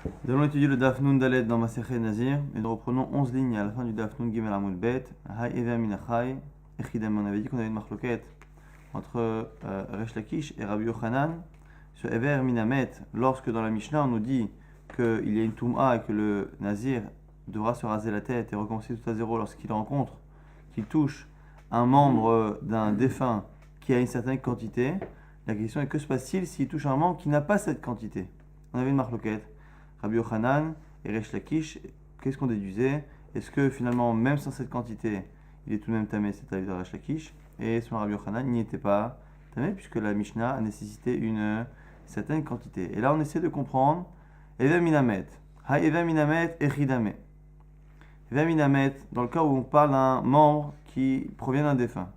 Nous allons étudier le Daf Nun Dalet dans Masechet Nazir et nous reprenons 11 lignes à la fin du Daf Nun Gimel Amud Bet. Hay Ever Minachai, Echidam. On avait dit qu'on avait une marloquette entre Resh Lakish et Rabbi Yochanan sur Ever Minamet. Lorsque dans la Mishnah on nous dit qu'il y a une Toum'a et que le Nazir devra se raser la tête et recommencer tout à zéro lorsqu'il rencontre, qu'il touche un membre d'un défunt qui a une certaine quantité, la question est que se passe-t-il s'il touche un membre qui n'a pas cette quantité? On avait une marloquette. Rabbi Yochanan et Resh Lakish, qu'est-ce qu'on déduisait? Est-ce que finalement, même sans cette quantité, il est tout de même tamé, c'est avis de Resh Lakish? Et selon Rabbi Yochanan, il n'y était pas tamé, puisque la Mishnah a nécessité une certaine quantité. Et là, on essaie de comprendre Ever Minamet. Ha Ever Minamet Echidame. Ever Minamet, dans le cas où on parle d'un membre qui provient d'un défunt.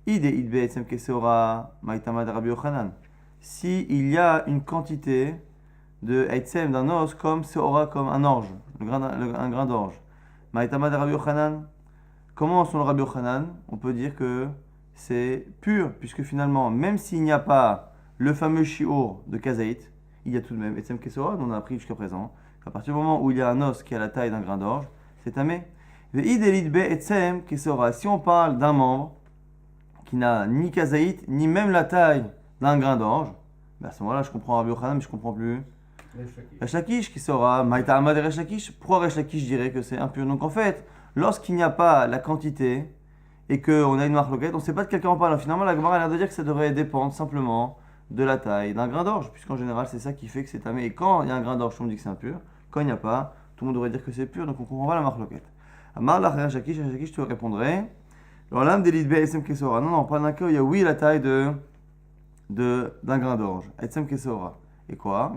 Ide Idbe Etzem Keseora Maitama de Rabbi Yochanan. Si il y a une quantité de Eitzem, d'un os, comme Seora, comme un orge, un grain d'orge. Maïtama de Rabbi Yochanan. Comment selon Rabbi Yochanan, on peut dire que c'est pur, puisque finalement, même s'il n'y a pas le fameux shiur de Kazaït, il y a tout de même Eitzem Kesora, dont on a appris jusqu'à présent. À partir du moment où il y a un os qui a la taille d'un grain d'orge, c'est tamé. Ve'idelit be Eitzem Kesora. Si on parle d'un membre qui n'a ni Kazaït, ni même la taille d'un grain d'orge, à ce moment-là, je comprends Rabbi Yochanan, mais je ne comprends plus Resh Lakish qui sera Maïtama de Resh Lakish. Pourquoi Resh Lakish dirait que c'est impur? Donc en fait, lorsqu'il n'y a pas la quantité et qu'on a une marloquette, on ne sait pas de quel cas on parle. Finalement, la Gemara a l'air de dire que ça devrait dépendre simplement de la taille d'un grain d'orge, puisqu'en général, c'est ça qui fait que c'est tamé. Et quand il y a un grain d'orge, on dit que c'est impur. Quand il n'y a pas, tout le monde devrait dire que c'est pur, donc on ne comprend pas la marloquette. Amar la Resh Lakish te répondrait l'âme des lidbe Etzem Kesora. Non, pas d'un cas où il y a oui la taille d'un grain d'orge. Etzem Kesora. Et quoi?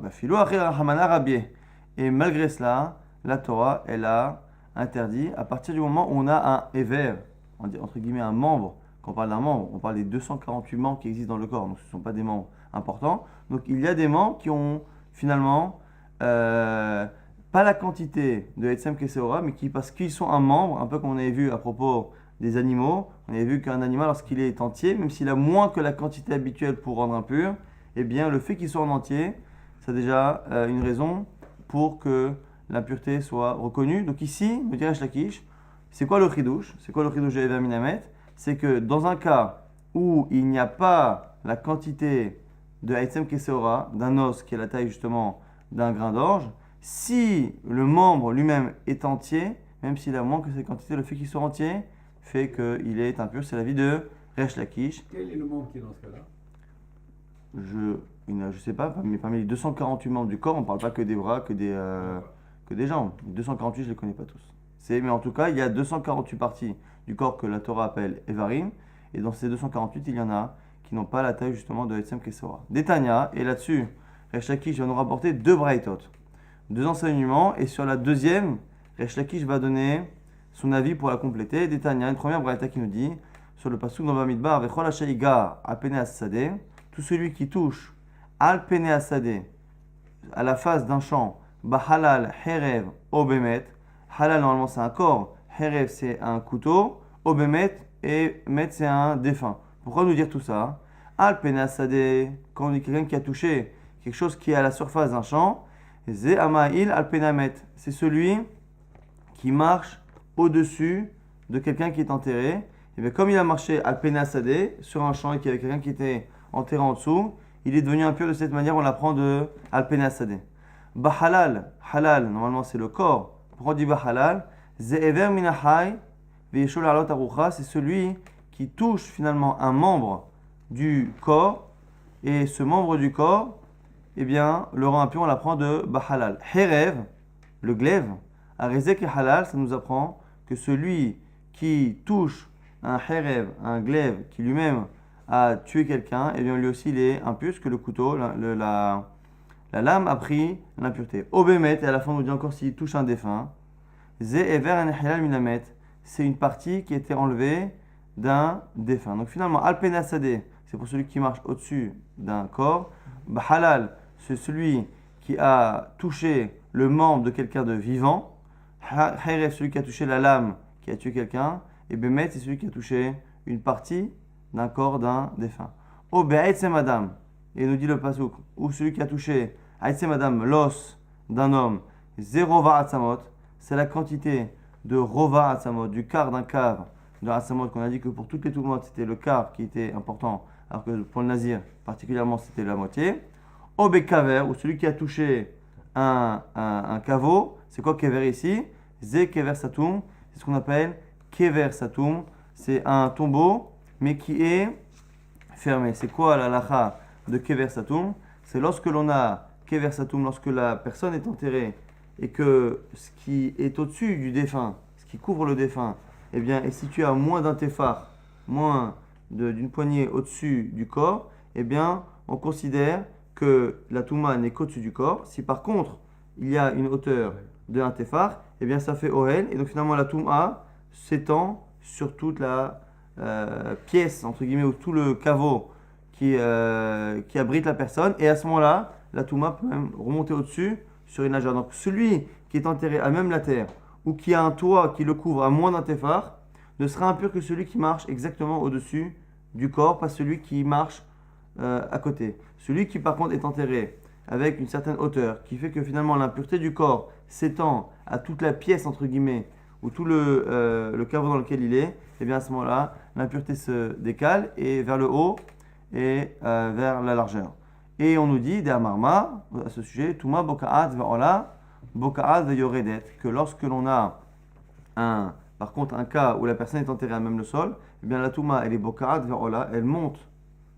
Et malgré cela, la Torah, elle a interdit, à partir du moment où on a un éver, entre guillemets un membre, quand on parle d'un membre, on parle des 248 membres qui existent dans le corps, donc ce ne sont pas des membres importants. Donc il y a des membres qui ont finalement pas la quantité de Etzem Keseora, mais qui, parce qu'ils sont un membre, un peu comme on avait vu à propos des animaux, on avait vu qu'un animal, lorsqu'il est entier, même s'il a moins que la quantité habituelle pour rendre impur, eh bien, le fait qu'il soit en entier, c'est déjà une raison pour que l'impureté soit reconnue. Donc ici, me dirait Resh Lakish, c'est quoi le chidouche? C'est quoi le chidouche de Ever Minamet? C'est que dans un cas où il n'y a pas la quantité de Eitzem Keseora, d'un os qui est la taille justement d'un grain d'orge, si le membre lui-même est entier, même s'il a moins que cette quantité, le fait qu'il soit entier fait qu'il est impur. C'est l'avis de Resh Lakish. Quel est le membre qui est dans ce cas-là? Je ne sais pas, mais parmi les 248 membres du corps, on ne parle pas que des bras, que des jambes. Les 248, je ne les connais pas tous. Mais en tout cas, il y a 248 parties du corps que la Torah appelle Evarim. Et dans ces 248, il y en a qui n'ont pas la taille justement de Etzem Kesora. Détania, et là-dessus, Resh Lakish va nous rapporter deux braïtot, deux enseignements. Et sur la deuxième, Resh Lakish va donner son avis pour la compléter. Détania, une première braïta qui nous dit, sur le pasuk dans Bamidbar, Vechol Hashaiga Apene As-Sadeh, tout celui qui touche al pene asadeh, à la face d'un champ, bahalal herev obemet. Halal normalement c'est un corps, herev c'est un couteau, obemet et met c'est un défunt. Pourquoi nous dire tout ça? Al pene asadeh, quand on dit quelqu'un qui a touché quelque chose qui est à la surface d'un champ, ze amail al penamet, c'est celui qui marche au-dessus de quelqu'un qui est enterré. Et bien comme il a marché al pene asadeh sur un champ et qu'il y avait quelqu'un qui était enterré en dessous, il est devenu impur de cette manière, on l'apprend de Al-Pena Sadeh. Bahalal, halal, normalement c'est le corps. Pourquoi on dit Bahalal? Ze'ever minahai, ve'yeshol alot arucha, c'est celui qui touche finalement un membre du corps, et ce membre du corps, eh bien, le rend impur, on l'apprend de Bahalal. Herev, le glaive, Arezek et halal, ça nous apprend que celui qui touche un herev, un glaive, qui lui-même a tué quelqu'un, et bien lui aussi il est impur, parce que le couteau, la lame a pris l'impureté. Obemet, et à la fin on nous dit encore s'il touche un défunt. Ze ever en hilal minamet, c'est une partie qui a été enlevée d'un défunt. Donc finalement, alpena sadeh, c'est pour celui qui marche au-dessus d'un corps. Halal, c'est celui qui a touché le membre de quelqu'un de vivant. Hayref, celui qui a touché la lame qui a tué quelqu'un. Et bemet, c'est celui qui a touché une partie d'un corps d'un défunt. Ou be'aitsem adam, et nous dit le pasuk, ou celui qui a touché aitsem adam, l'os d'un homme, Zerova Atzamot, c'est la quantité de Rova Atzamot, du quart d'un cave de Atzamot, qu'on a dit que pour toutes les Toumotes, c'était le quart qui était important, alors que pour le Nazir, particulièrement, c'était la moitié. Obekaver, ou celui qui a touché un caveau, c'est quoi Kever ici? Ze Kever Satum, c'est ce qu'on appelle Kever Satum, c'est un tombeau, mais qui est fermé. C'est quoi la lacha de Kever Satum? C'est lorsque l'on a Kever Satum, lorsque la personne est enterrée et que ce qui est au-dessus du défunt, ce qui couvre le défunt, eh bien, est situé à moins d'un téphar, moins d'une poignée au-dessus du corps, eh bien, on considère que la touma n'est qu'au-dessus du corps. Si par contre, il y a une hauteur de un téphar, eh bien, ça fait ohel, et donc finalement, la touma s'étend sur toute la pièce, entre guillemets, ou tout le caveau qui abrite la personne, et à ce moment-là, la touma peut même remonter au-dessus sur une largeur. Donc celui qui est enterré à même la terre, ou qui a un toit qui le couvre à moins d'un téphar, ne sera impur que celui qui marche exactement au-dessus du corps, pas celui qui marche à côté. Celui qui par contre est enterré avec une certaine hauteur, qui fait que finalement l'impureté du corps s'étend à toute la pièce, entre guillemets, ou tout le caveau dans lequel il est, et bien à ce moment-là, l'impureté se décale et vers le haut et vers la largeur. Et on nous dit, à Marma, à ce sujet, Touma Boka'at Ve'ola, Boka'at Ve'yoredet, que lorsque l'on a par contre un cas où la personne est enterrée à même le sol, eh bien la Touma, elle est Boka'at Ve'ola, elle monte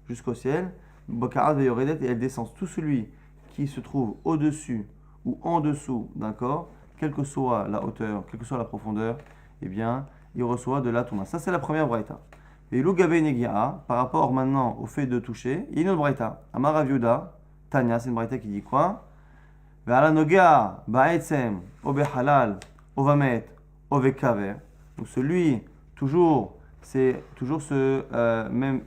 jusqu'au ciel, Boka'at Ve'yoredet, et elle descend. Tout celui qui se trouve au-dessus ou en dessous d'un corps, quelle que soit la hauteur, quelle que soit la profondeur, eh bien, il reçoit de la Touma. Ça, c'est la première braïta. Et l'Ugabe Negia, par rapport maintenant au fait de toucher, il y a une autre braïta. Amar Rav Yehuda, Tanya, c'est une braïta qui dit quoi? Ve'ala Nogea, Ba'etzem, Obe Halal, Ovamet, Ove Kaver. Donc celui, c'est toujours ce même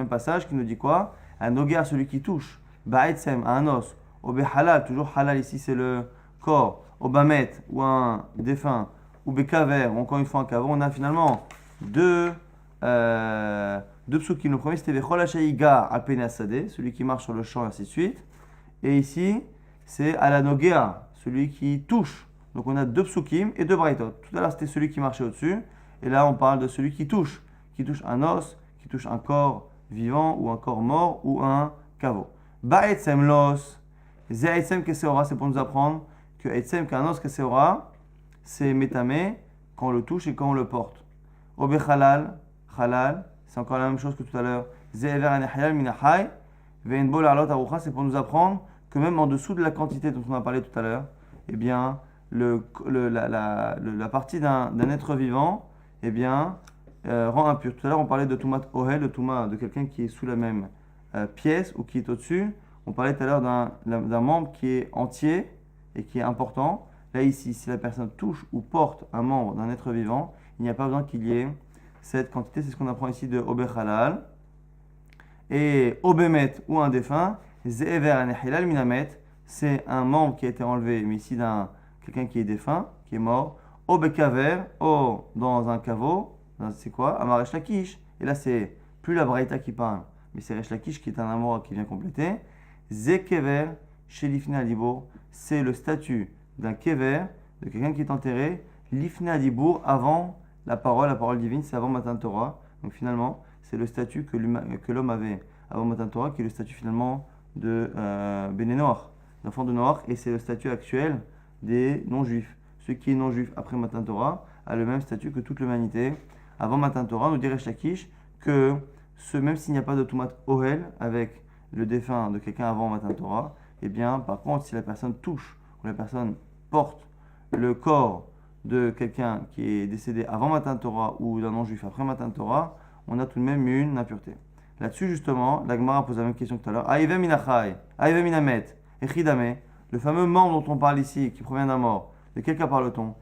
passage qui nous dit quoi? Un Nogea, celui qui touche, Ba'etzem, à un os, Obe Halal, toujours Halal ici c'est le corps, Obamet, ou un défunt, ou Bekaver, ou encore une fois un caveau, on a finalement deux psukim. Le premier c'était Vechol Hashaiga Alpene Asade, celui qui marche sur le champ et ainsi de suite. Et ici c'est Alanogea, celui qui touche. Donc on a deux psukim et deux braïtot. Tout à l'heure c'était celui qui marchait au-dessus. Et là on parle de celui qui touche un os, qui touche un corps vivant ou un corps mort ou un caveau. Ba'etzem los, Ze'etzem Keseora, c'est pour nous apprendre que Etzem, qu'un os Keseora, c'est métamé quand on le touche et quand on le porte. Obe Halal, c'est encore la même chose que tout à l'heure. Ze'ever anechayal minachai, ve'enbo la'alot arucha, c'est pour nous apprendre que même en dessous de la quantité dont on a parlé tout à l'heure, eh bien, la partie d'un être vivant, eh bien, rend impur. Tout à l'heure, on parlait de Toumat Ohel, de Touma, de quelqu'un qui est sous la même pièce ou qui est au-dessus. On parlait tout à l'heure d'un membre qui est entier et qui est important. Là, ici, si la personne touche ou porte un membre d'un être vivant, il n'y a pas besoin qu'il y ait cette quantité. C'est ce qu'on apprend ici de Obe Halal. Et Obemet ou un défunt, Ze'ever anechilal minamet, c'est un membre qui a été enlevé, mais ici d'un quelqu'un qui est défunt, qui est mort. Obe Kaver, dans un caveau, c'est quoi? Amar Resh Lakish. Et là, c'est plus la Braïta qui parle, mais c'est Resh Lakish qui est un amour qui vient compléter. Ze Kever, chez l'Ifna Libour, c'est le statut d'un Kever, de quelqu'un qui est enterré, l'Ifna Libour, avant la parole divine, c'est avant Matan Torah. Donc finalement, c'est le statut que l'homme avait avant Matan Torah, qui est le statut finalement de Béné Noach, l'enfant de Noach, et c'est le statut actuel des non-juifs. Ceux qui est non-juif après Matan Torah a le même statut que toute l'humanité. Avant Matan Torah, nous dirait Shakish que même s'il n'y a pas de Tumat Ohel avec le défunt de quelqu'un avant Matan Torah, eh bien, par contre, si la personne touche ou la personne porte le corps de quelqu'un qui est décédé avant Matan Torah ou d'un non-juif après Matan Torah, on a tout de même une impureté. Là-dessus, justement, la Gemara pose la même question que tout à l'heure. Aïve minachai, aïve minamet, echidame, le fameux membre dont on parle ici, qui provient d'un mort. De quel cas parle-t-on?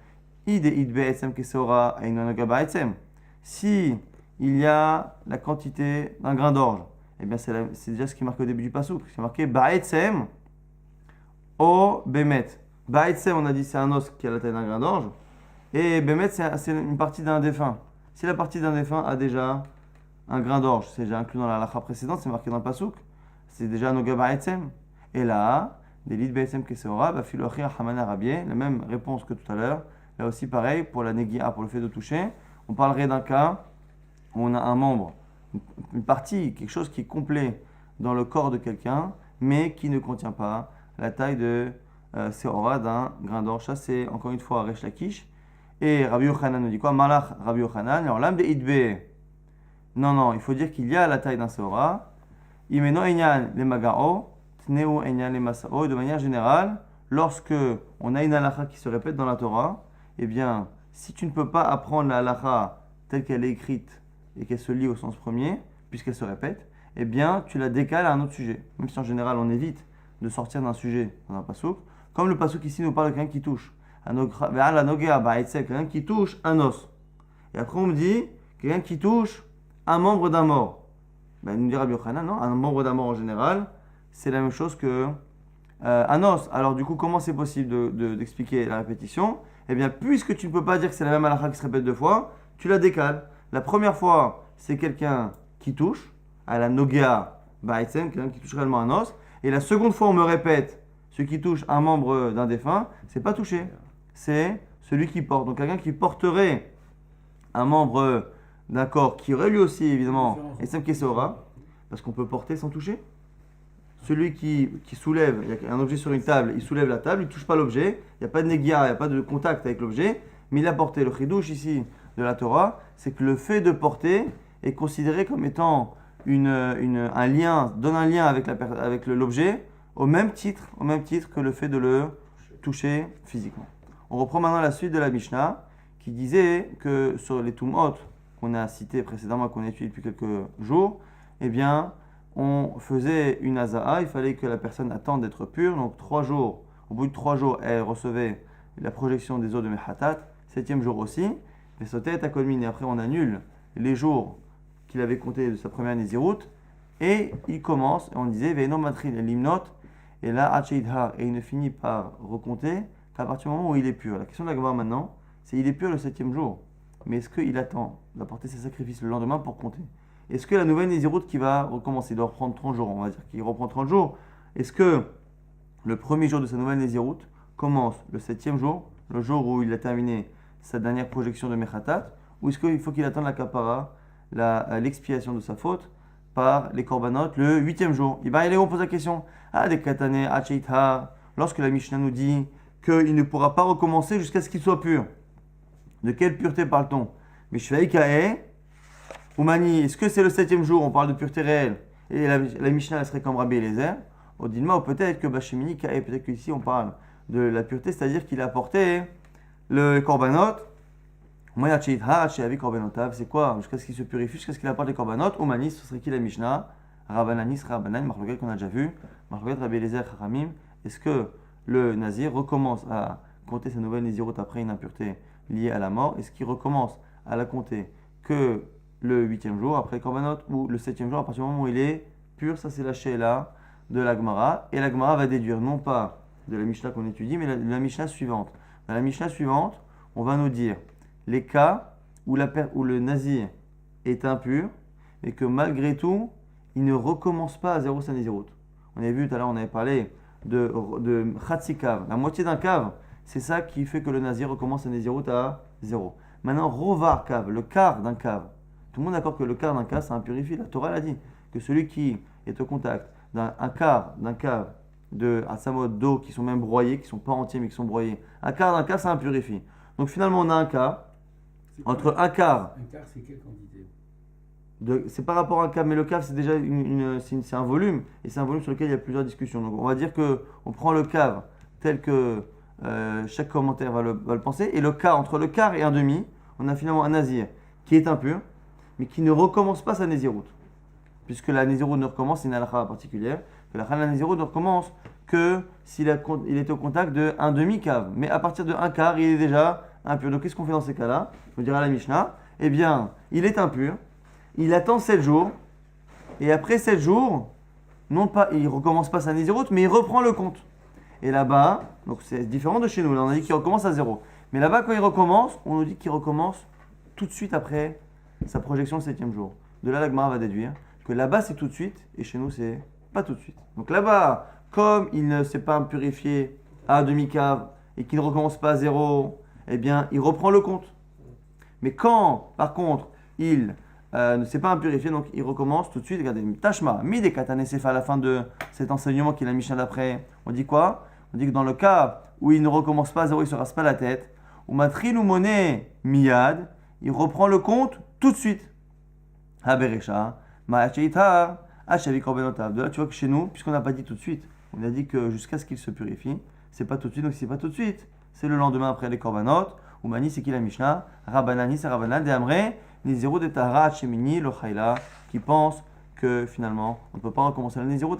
Ide idbe etzem keseora einonogaba etzem. Si il y a la quantité d'un grain d'orge, eh bien c'est déjà ce qui marque au début du pasouk. C'est marqué ba'etzem o bemet. Ba'etzem, on a dit c'est un os qui a la taille d'un grain d'orge. Et bemet, c'est une partie d'un défunt. Si la partie d'un défunt a déjà un grain d'orge, c'est déjà inclus dans la halakha précédente, c'est marqué dans le pasouk, c'est déjà nogaba etzem. Et là, des lits BSM Keseora, Bafiloachir Hamana Rabie, la même réponse que tout à l'heure. Là aussi, pareil, pour la Negia, pour le fait de toucher, on parlerait d'un cas où on a un membre, une partie, quelque chose qui est complet dans le corps de quelqu'un, mais qui ne contient pas la taille de Seora d'un grain d'orge. Ça, c'est encore une fois Resh Lakish. Et Rabbi Yochanan nous dit quoi? Malach Rabbi Yochanan, alors l'âme de Idbe. Non, il faut dire qu'il y a la taille d'un Seora. Imeno Enyan le Magao, Tneu Enyan le Masao. Et de manière générale, lorsque on a une halakha qui se répète dans la Torah, eh bien, si tu ne peux pas apprendre la halakha telle qu'elle est écrite et qu'elle se lit au sens premier, puisqu'elle se répète, eh bien, tu la décales à un autre sujet. Même si en général, on évite de sortir d'un sujet dans un pasouk, comme le pasouk ici nous parle de quelqu'un qui touche. Quelqu'un qui touche un os. Et après, on me dit, quelqu'un qui touche un membre d'un mort. Ben, il nous dira Rabbi Yochanan, non, un membre d'un mort en général, c'est la même chose que un os. Alors, du coup, comment c'est possible d'expliquer la répétition? Eh bien, puisque tu ne peux pas dire que c'est la même halakha qui se répète deux fois, tu la décales. La première fois, c'est quelqu'un qui touche, à la nogea ba'etzem, quelqu'un qui touche réellement un os. Et la seconde fois, on me répète, celui qui touche un membre d'un défunt, c'est pas touché, c'est celui qui porte. Donc, quelqu'un qui porterait un membre d'un corps qui aurait lui aussi, évidemment, etzem kesora, parce qu'on peut porter sans toucher. Celui qui soulève, il y a un objet sur une table, il soulève la table, il ne touche pas l'objet, il n'y a pas de négia, il n'y a pas de contact avec l'objet, mais il a porté. Le chidouche ici de la Torah, c'est que le fait de porter est considéré comme étant un lien, donne un lien avec l'objet au même titre que le fait de le toucher physiquement. On reprend maintenant la suite de la Mishnah qui disait que sur les Tumot qu'on a cités précédemment, qu'on a étudié depuis quelques jours, eh bien, on faisait une aza'a, il fallait que la personne attende d'être pure, donc 3 jours, au bout de 3 jours, elle recevait la projection des eaux de Mehatat, 7e jour aussi, et sautait à Kolmin, et après on annule les jours qu'il avait comptés de sa première Nézirut, et il commence, et on disait, Ve'eno matril limnot, et là, Hacheidhar, et il ne finit par recompter qu'à partir du moment où il est pur. La question de la Gemara maintenant, c'est il est pur le 7e jour, mais est-ce qu'il attend d'apporter ses sacrifices le lendemain pour compter? Est-ce que la nouvelle Nézirut qui va recommencer, il doit reprendre 30 jours, on va dire qu'il reprend 30 jours, est-ce que le premier jour de sa nouvelle Nézirut commence le 7e jour, le jour où il a terminé sa dernière projection de Mechatat, ou est-ce qu'il faut qu'il attende la kapara, l'expiation de sa faute, par les korbanot le 8e jour? Et bien, on pose la question, des katane, acheitha, lorsque la Mishnah nous dit qu'il ne pourra pas recommencer jusqu'à ce qu'il soit pur. De quelle pureté parle-t-on? Mais Shveikae, Oumani, est-ce que c'est le 7e jour, on parle de pureté réelle, et la Mishnah elle serait comme Rabbi Eliezer, au Dilma, ou peut-être que Bashemini Kae, peut-être qu'ici on parle de la pureté, c'est-à-dire qu'il a apporté le korbanot, c'est quoi? Jusqu'à ce qu'il se purifie, jusqu'à ce qu'il apporte les korbanot, Oumani, ce serait qui la Mishnah? Rabananis, Rabanan, Marloquet qu'on a déjà vu, Marloquet Rabbi Eliezer, Haramim, est-ce que le Nazir recommence à compter sa nouvelle Nézirut après une impureté liée à la mort? Est-ce qu'il recommence à la compter que le 8e jour après le korbanot ou le 7e jour à partir du moment où il est pur? Ça c'est la sheila de la Gemara, et la Gemara va déduire non pas de la Mishnah qu'on étudie, mais de la Mishnah suivante. Dans la Mishnah suivante, on va nous dire les cas où le Nazir est impur et que malgré tout il ne recommence pas à zéro sa Nézirut. On avait vu tout à l'heure, on avait parlé de Khatsi Kav, la moitié d'un Kav, c'est ça qui fait que le Nazir recommence sa Nézirut à 0. Maintenant, Rovar Kav, le quart d'un Kav. Tout le monde est d'accord que le quart d'un cave, ça impurifie. La Torah l'a dit, que celui qui est au contact d'un quart d'un cave de Atsamot d'eau qui sont même broyés, qui ne sont pas entiers mais qui sont broyés, un quart d'un cave, ça impurifie. Donc finalement, on a un cas, entre un quart. Un quart, c'est quelle quantité? C'est par rapport à un cave, mais le cave, c'est déjà c'est un volume, et c'est un volume sur lequel il y a plusieurs discussions. Donc on va dire qu'on prend le cave tel que chaque commentaire va le penser, et le quart, entre le quart et un demi, on a finalement un nazir qui est impur, mais qui ne recommence pas sa Nézirut. Puisque la Nézirut ne recommence, c'est une halakha particulière, que la Nézirut ne recommence que s'il était au contact d'un demi-cave. Mais à partir de un quart, il est déjà impur. Donc qu'est-ce qu'on fait dans ces cas-là? Je dirais à la Mishnah, eh bien, il est impur, il attend 7 jours, et après 7 jours, non pas, il ne recommence pas sa Nézirut, mais il reprend le compte. Et là-bas, donc c'est différent de chez nous, là on a dit qu'il recommence à 0. Mais là-bas, quand il recommence, on nous dit qu'il recommence tout de suite après sa projection le 7e jour. De là, la Gemara va déduire que là-bas c'est tout de suite et chez nous c'est pas tout de suite. Donc là-bas, comme il ne s'est pas purifié à demi-cave et qu'il ne recommence pas à zéro, eh bien, il reprend le compte. Mais quand, par contre, il ne s'est pas impurifié, donc il recommence tout de suite. Regardez, Tashma, Mide Katanesefa, à la fin de cet enseignement qu'il a mis d'après, on dit quoi? On dit que dans le cas où il ne recommence pas à zéro, il ne se rase pas la tête, ou Matril ou Moné Miyad, il reprend le compte tout de suite. Haberesha, Ma'acheita, Hachavi Korbenotav. De là, tu vois que chez nous, puisqu'on n'a pas dit tout de suite, on a dit que jusqu'à ce qu'il se purifie, c'est pas tout de suite, donc si c'est pas tout de suite, c'est le lendemain après les korbanot. Ou Mani, c'est qui la Mishnah? Rabbanani, c'est Rabbanan, de Amre, Nizirut de Tahara, Shemini, le Chayla, qui pense que finalement, on ne peut pas recommencer la Nizirut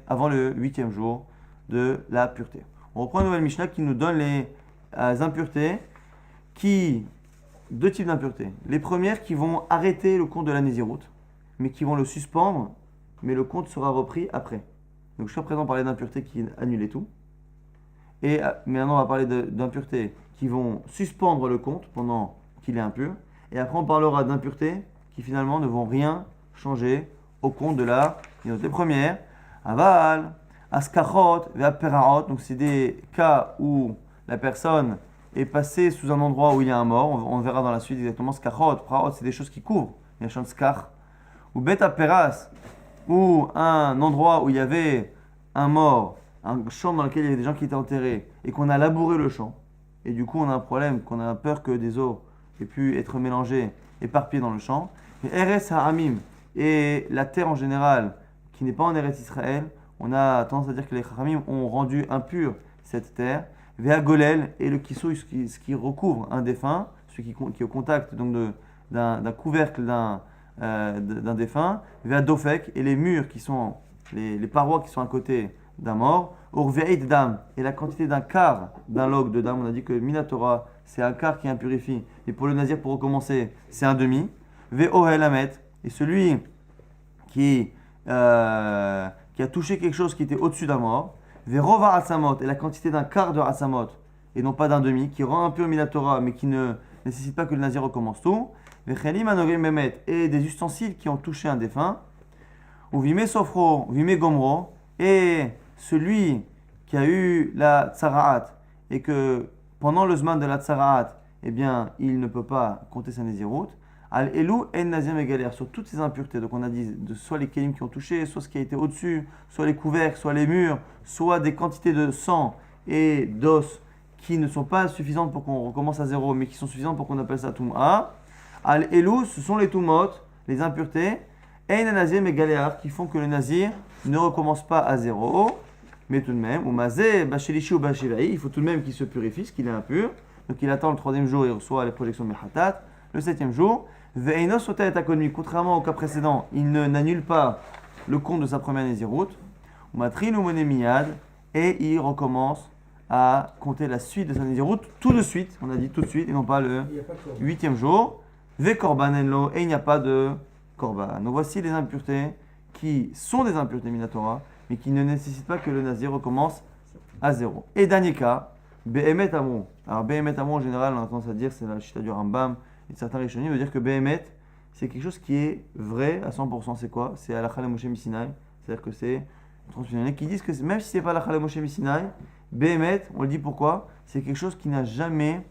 avant le 8e jour de la pureté. On reprend une nouvelle Mishnah qui nous donne les impuretés, deux types d'impuretés. Les premières qui vont arrêter le compte de la Nizirut, mais qui vont le suspendre, mais le compte sera repris après. Donc jusqu'à présent, on parlait d'impuretés qui annulaient tout. Et maintenant, on va parler d'impuretés qui vont suspendre le compte pendant qu'il est impur. Et après, on parlera d'impuretés qui finalement ne vont rien changer au compte de la Nizirut. Les premières, Aval, Askachot, Ve'aperaot. Donc, c'est des cas où la personne est passée sous un endroit où il y a un mort. On verra dans la suite exactement. Skachot, Praot, c'est des choses qui couvrent. Il y a un champ de skach. Ou Betaperas, ou un endroit où il y avait un mort, un champ dans lequel il y avait des gens qui étaient enterrés, et qu'on a labouré le champ. Et du coup, on a un problème, qu'on a peur que des eaux aient pu être mélangées, éparpillées dans le champ. Et Eretz Ha'amim, et la terre en général, qui n'est pas en Eretz Israël, on a tendance à dire que les Chachamim ont rendu impure cette terre. Vea Golel, et le kissou, ce qui recouvre un défunt, celui qui est au contact donc d'un couvercle d'un défunt. Vea Dofek, et les murs qui sont, les parois qui sont à côté d'un mort. Urveid Dam, et la quantité d'un quart d'un log de dam. On a dit que Minatora, c'est un quart qui impurifie. Et pour le nazir, pour recommencer, c'est un demi. Ve'ohel Amet, et celui qui a touché quelque chose qui était au-dessus d'un mort. Verova Atsamot, et la quantité d'un quart de Atsamot, et non pas d'un demi, qui rend impur Minatora, mais qui ne nécessite pas que le nazir recommence tout. Vechelim Anogim Bemet, et des ustensiles qui ont touché un défunt. Ou Vime Sofro, Vime Gomro, et celui qui a eu la tsaraat, et que pendant le zman de la tsaraat, eh bien, il ne peut pas compter sa nézirut. Al Elou en nazir megaler, sur toutes ces impuretés. Donc on a dit soit les kelim qui ont touché, soit ce qui a été au-dessus, soit les couvercles, soit les murs, soit des quantités de sang et d'os qui ne sont pas suffisantes pour qu'on recommence à zéro, mais qui sont suffisantes pour qu'on appelle ça Toum'a. Al Elou, ce sont les Toumot, les impuretés, et en nazir megaler, qui font que le nazir ne recommence pas à zéro, mais tout de même, ou mazé, bachelichi ou bachivaï, il faut tout de même qu'il se purifie, ce qu'il est impur. Donc il attend le 3e jour, il reçoit les projections de Mechatat. Le 7e jour, Ve'enos sotel et akonmi, contrairement au cas précédent, il n'annule pas le compte de sa première nézirut. Ou matril ou monémiad, et il recommence à compter la suite de sa nézirut tout de suite, on a dit tout de suite, et non pas le 8e jour. Ve korban enlo, et il n'y a pas de korban. Donc voici les impuretés qui sont des impuretés minatora, mais qui ne nécessitent pas que le nazir recommence à zéro. Et dernier cas, Behemet Amrou. Alors Behemet Amrou en général, on a tendance à dire, c'est la chita du Rambam et de certains Rishonim, veut dire que Behemet, c'est quelque chose qui est vrai à 100%. C'est quoi? C'est Halakha Moshe Misinaï. C'est-à-dire que c'est transfusionnel qui disent que même si c'est pas Halakha Moshe Misinaï, Behemet, on le dit pourquoi? C'est quelque chose qui n'a jamais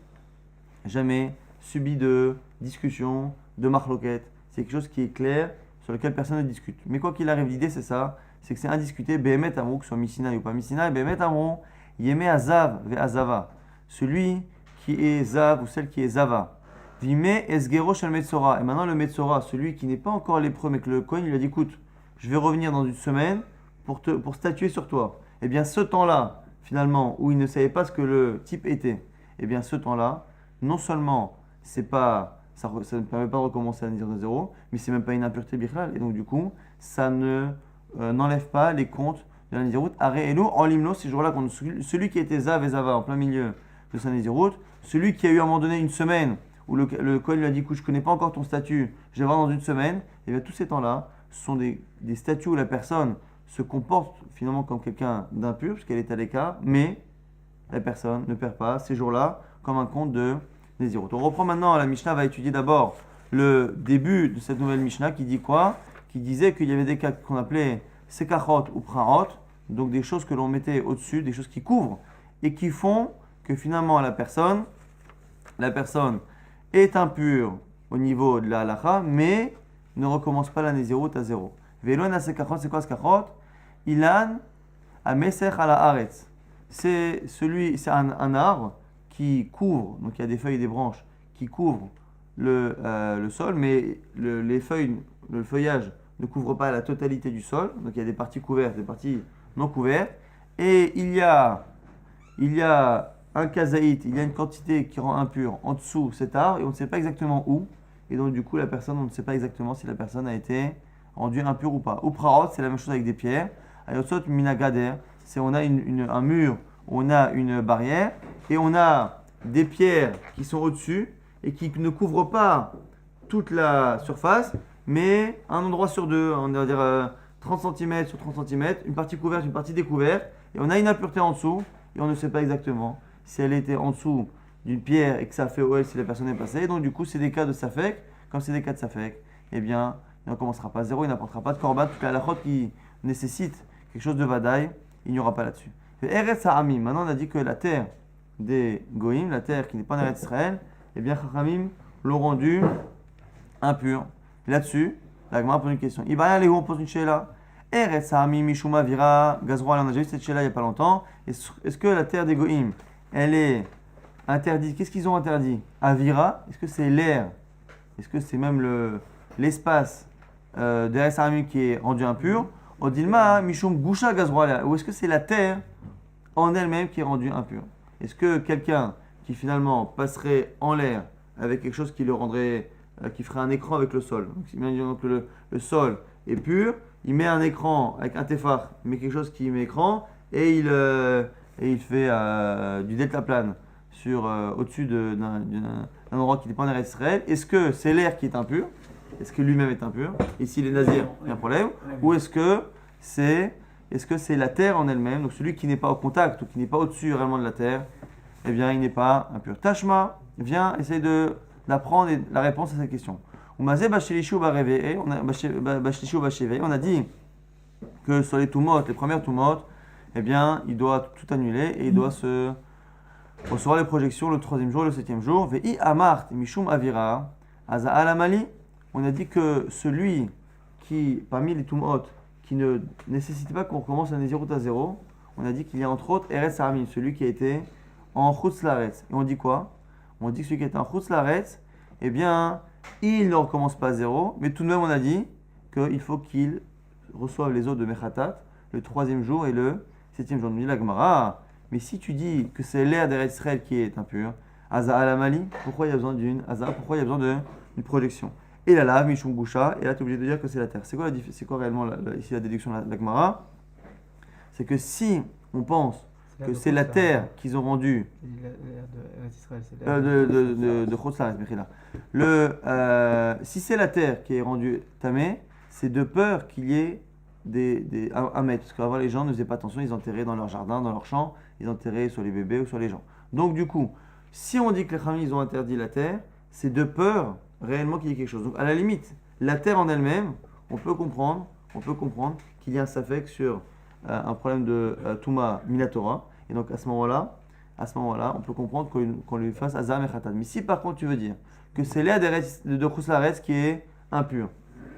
subi de discussion, de marloquette. C'est quelque chose qui est clair, sur lequel personne ne discute. Mais quoi qu'il arrive, l'idée c'est ça, c'est que c'est indiscuté, Behemet Amrou, que ce soit Misinaï ou pas Misinaï, Behemet Amrou, Yeme Azav ve Azava. Celui qui est Zav ou celle qui est Zava. Vime Esgero shel Metzora. Et maintenant le Metzora, celui qui n'est pas encore lépreux, mais que le Kohen lui a dit écoute, je vais revenir dans une semaine pour statuer sur toi. Et bien ce temps-là, finalement, où il ne savait pas ce que le type était, et bien ce temps-là, non seulement ça ne permet pas de recommencer à dire de zéro, mais c'est même pas une impureté bichlal. Et donc du coup, ça n'enlève pas les comptes de la Nézirut. Are Elu en limno, ces jours-là, celui qui était Zav et Zava en plein milieu de sa Nézirut, celui qui a eu à un moment donné une semaine où le Kohen lui a dit écoute, je ne connais pas encore ton statut, je vais voir dans une semaine, et bien tous ces temps-là, ce sont des statuts où la personne se comporte finalement comme quelqu'un d'impur, puisqu'elle est à l'écart, mais la personne ne perd pas ces jours-là comme un compte de Nézirut. On reprend maintenant, la Mishnah va étudier d'abord le début de cette nouvelle Mishnah qui dit quoi? Qui disait qu'il y avait des cas qu'on appelait Sekachot ou Praot. donc des choses que l'on mettait au-dessus, des choses qui couvrent, et qui font que finalement la personne est impure au niveau de la halakha, mais ne recommence pas la nézirut à zéro. Ve'lo nase kachot, c'est quoi ce kachot? Ilan ameser ala haaretz. C'est un arbre qui couvre, donc il y a des feuilles et des branches qui couvrent le sol, mais les feuilles, le feuillage ne couvre pas la totalité du sol, donc il y a des parties couvertes, des parties non couvertes, et il y a un kazaït, il y a une quantité qui rend impure en dessous cet arbre, et on ne sait pas exactement où, et donc du coup la personne, on ne sait pas exactement si la personne a été rendue impure ou pas. Ou praot, c'est la même chose avec des pierres. Ayotsot minagader, c'est on a un mur, on a une barrière, et on a des pierres qui sont au-dessus, et qui ne couvrent pas toute la surface, mais un endroit sur deux, on va dire 30 cm sur 30 cm, une partie couverte, une partie découverte, et on a une impureté en dessous, et on ne sait pas exactement si elle était en dessous d'une pierre et que ça a fait OL si la personne est passée. Donc du coup, c'est des cas de Safek. Comme c'est des cas de Safek, eh bien, il ne commencera pas à zéro, il n'apportera pas de korban. Toute la halachot qui nécessite quelque chose de vadaï, il n'y aura pas là-dessus. Eretz ha'amim, maintenant on a dit que la terre des Goïm, la terre qui n'est pas en Eretz Israël, eh bien, Chachamim l'ont rendu impur. Là-dessus, la Gemara pose une question. Ibaya Léo pose une shéla. Eretz ha'amim mishuma vira gazroa. On a déjà vu cette shéla il n'y a pas longtemps. Est-ce que la terre des Goïm, elle est interdite? Qu'est-ce qu'ils ont interdit? Avira, est-ce que c'est l'air? Est-ce que c'est même l'espace d'Eretz ha'amim qui est rendu impur? Odilma mishum gusha gazroa. Ou est-ce que c'est la terre en elle-même qui est rendue impure? Est-ce que quelqu'un qui finalement passerait en l'air avec quelque chose qui le rendrait, qui ferait un écran avec le sol. Donc, imaginons que le sol est pur, il met un écran avec un téphar, il met quelque chose qui met écran et il fait du deltaplane au-dessus d'un endroit qui n'est pas en Eretz Israël. Est-ce que c'est l'air qui est impur? Est-ce que lui-même est impur? Et s'il est nazir, il y a un problème. Ou est-ce que c'est la terre en elle-même, donc celui qui n'est pas au contact ou qui n'est pas au-dessus réellement de la terre, eh bien, il n'est pas impur. Tashma vient essayer d'apprendre la réponse à cette question. On a dit que sur les tumot, les premières tumot, eh bien, il doit tout annuler et il doit se recevoir les projections le 3e jour et le 7e jour. Vei amart mishum avira aza alamali. On a dit que celui qui, parmi les tumot, qui ne nécessite pas qu'on recommence la nézirut à zéro, on a dit qu'il y a entre autres Eretz ha'amim, celui qui a été en Chutz Laaretz. Et on dit quoi? On dit que celui qui est en Chutz Laaretz, eh bien, il ne recommence pas à zéro, mais tout de même on a dit qu'il faut qu'il reçoive les eaux de Mechatat le 3e jour et le 7e jour. On dit la Gemara, mais si tu dis que c'est l'air d'Eretz Israël qui est impur, Aza alamali, pourquoi il y a besoin d'une d'une projection? Et la lave, Mishum Gusha, et là tu es obligé de dire que c'est la terre. C'est quoi réellement ici la déduction de la Gemara? C'est que si on pense que c'est la terre qu'ils ont rendue de Chutz Laaretz, si c'est la terre qui est rendue tamée, c'est de peur qu'il y ait un mètre, parce qu'avant les gens ne faisaient pas attention, ils enterraient dans leur jardin, dans leur champ, ils enterraient sur les bébés ou sur les gens. Donc du coup, si on dit que les Chachamim ils ont interdit la terre, c'est de peur réellement qu'il y ait quelque chose. Donc à la limite, la terre en elle-même, on peut comprendre qu'il y a un safek sur un problème de Touma Minatora. Et donc à ce moment-là, on peut comprendre qu'on lui fasse Azam et Khatat. Mais si par contre tu veux dire que c'est l'air de Chutz Laaretz qui est impur,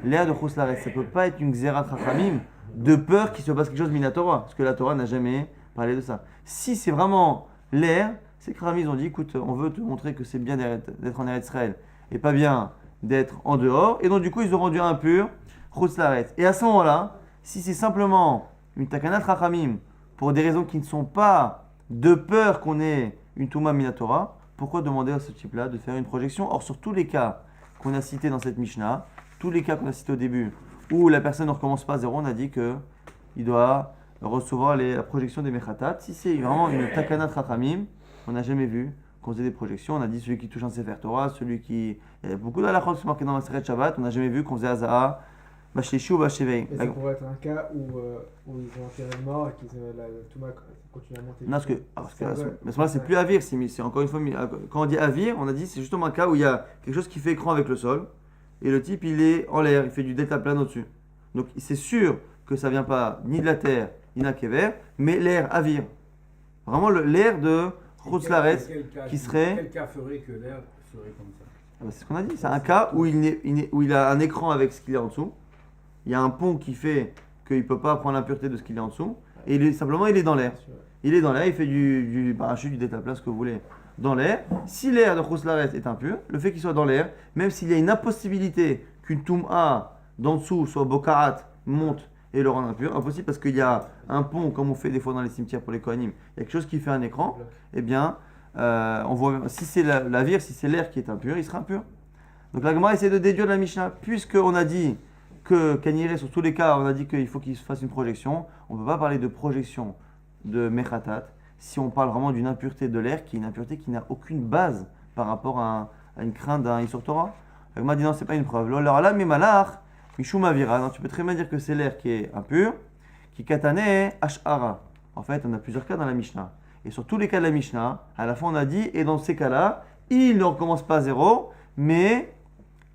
l'air de Chutz Laaretz, ça ne peut pas être une Xerat Chachamim de peur qu'il se passe quelque chose Minatora, parce que la Torah n'a jamais parlé de ça. Si c'est vraiment l'air, c'est que Chachamim ont dit écoute, on veut te montrer que c'est bien d'être en Eretz Israël et pas bien d'être en dehors. Et donc du coup, ils ont rendu impur Chutz Laaretz. Et à ce moment-là, si c'est simplement une Takanat Chachamim pour des raisons qui ne sont pas de peur qu'on ait une Touma Minatora, pourquoi demander à ce type-là de faire une projection? Or, sur tous les cas qu'on a cités dans cette Mishnah, tous les cas qu'on a cités au début, où la personne ne recommence pas à zéro, on a dit qu'il doit recevoir la projection des Mechatat. Si c'est vraiment une Takanat Chachamim, on n'a jamais vu qu'on faisait des projections. On a dit celui qui touche un Sefer Torah, celui qui... Il y a beaucoup d'halachot qui sont marqués dans la Maseret Shabbat, on n'a jamais vu qu'on faisait Azaa, Bashlishi ou Bashevei. Et ça pourrait être un cas où ils ont enterré le mort et qu'ils la Touma continue à monter. Non, parce que à ce moment-là, c'est plus Avir. C'est encore une fois, quand on dit Avir, on a dit c'est justement un cas où il y a quelque chose qui fait écran avec le sol et le type il est en l'air, il fait du deltaplane au-dessus. Donc c'est sûr que ça vient pas ni de la terre ina kever, mais l'air avir. Vraiment l'air de Chutz Laaretz qui serait. Quel cas ferait que l'air serait comme ça? Ah bah, c'est ce qu'on a dit, c'est un cas où il a un écran avec ce qu'il y a en dessous. Il y a un pont qui fait qu'il ne peut pas prendre l'impureté de ce qu'il y a en dessous. Et simplement, il est dans l'air. Il est dans l'air, il fait du parachute, du détaplage, ce que vous voulez, dans l'air. Si l'air de Chutz Laaretz est impur, le fait qu'il soit dans l'air, même s'il y a une impossibilité qu'une Toum'a d'en dessous, soit Bokarat, monte et le rende impur, impossible parce qu'il y a un pont, comme on fait des fois dans les cimetières pour les Kohanim, il y a quelque chose qui fait un écran, eh bien, on voit, si c'est l'avir, si c'est l'air qui est impur, il sera impur. Donc la Gemara essaie de déduire de la Mishnah, puisqu'on a dit que Kaniré, sur tous les cas, on a dit qu'il faut qu'il se fasse une projection, on ne peut pas parler de projection de Mechatat si on parle vraiment d'une impureté de l'air, qui est une impureté qui n'a aucune base par rapport à une crainte d'un Issur Torah. La Gemara dit non, c'est pas une preuve. Alors là, Memalach, Mishum Avira, non, tu peux très bien dire que c'est l'air qui est impur, qui katane Ash'ara. En fait, on a plusieurs cas dans la Mishnah. Et sur tous les cas de la Mishnah, à la fin on a dit, et dans ces cas-là, il ne recommence pas à zéro, mais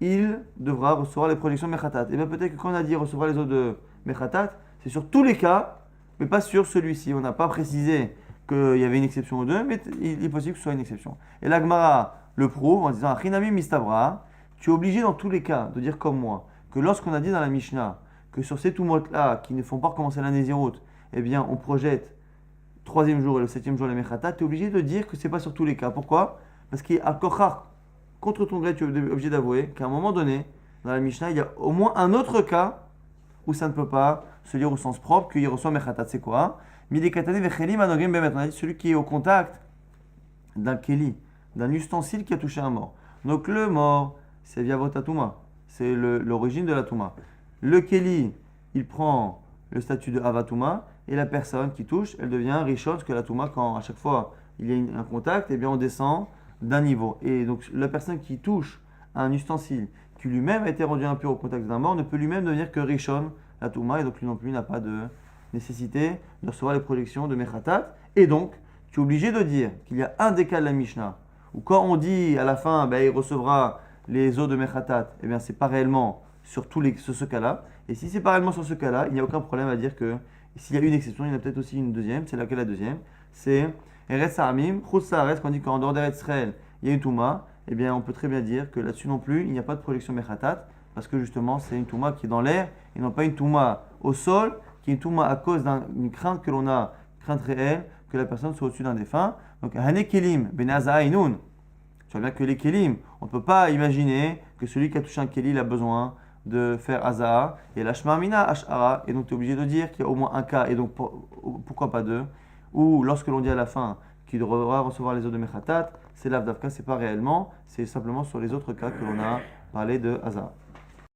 il devra recevoir les projections Mechatat. Et bien peut-être que quand on a dit recevoir les eaux de Mechatat, c'est sur tous les cas, mais pas sur celui-ci. On n'a pas précisé qu'il y avait une exception aux deux, mais il est possible que ce soit une exception. Et la Gemara le prouve en disant, Achinami Mistabra, tu es obligé dans tous les cas de dire comme moi, que lorsqu'on a dit dans la Mishnah, que sur ces toumotes-là, qui ne font pas recommencer la Nézirut, eh bien on projette troisième jour et le septième jour les Mechatat, tu es obligé de dire que ce n'est pas sur tous les cas. Pourquoi? Parce qu'il y a Kochar, contre ton gré, tu es obligé d'avouer qu'à un moment donné, dans la Mishnah, il y a au moins un autre cas où ça ne peut pas se lire au sens propre, qu'il reçoit Mechatat. C'est quoi? Midekatane vechelim anogrim bemet. On a dit celui qui est au contact d'un keli, d'un ustensile qui a touché un mort. Donc le mort, c'est via Votatuma, c'est l'origine de la Touma. Le keli, il prend le statut de Avatuma, et la personne qui touche, elle devient Rishon, parce que la Touma, quand à chaque fois il y a un contact, eh bien on descend d'un niveau. Et donc la personne qui touche à un ustensile qui lui-même a été rendu impur au contact d'un mort ne peut lui-même devenir que Rishon, la Touma, et donc lui non plus n'a pas de nécessité de recevoir les projections de Mechatat. Et donc, tu es obligé de dire qu'il y a un des cas de la Mishnah, où quand on dit à la fin, il recevra les eaux de Mechatat, eh bien c'est pas réellement sur ce cas-là. Et si c'est pas réellement sur ce cas-là, il n'y a aucun problème à dire que s'il y a une exception, il y en a peut-être aussi une deuxième. C'est laquelle la deuxième? C'est Eretz Ha'amim, Chutz Laaretz, quand on dit qu'en dehors d'Eretz Israël, il y a une Touma, eh bien on peut très bien dire que là-dessus non plus, il n'y a pas de projection Mechatat, parce que justement c'est une Touma qui est dans l'air, et non pas une Touma au sol, qui est une Touma à cause d'une crainte que l'on a, crainte réelle, que la personne soit au-dessus d'un défunt. Donc, Hane Kelim, Ben Azaïnoun. Tu vois bien que les Kelim, on ne peut pas imaginer que celui qui a touché un Keli, il a besoin de faire Azaa et l'Ashma Mina Ashara. Et donc, tu es obligé de dire qu'il y a au moins un cas, et donc pourquoi pas deux, ou lorsque l'on dit à la fin qu'il devra recevoir les eaux de Mechatat, c'est l'Avdavka, c'est pas réellement, c'est simplement sur les autres cas que l'on a parlé de Azaa.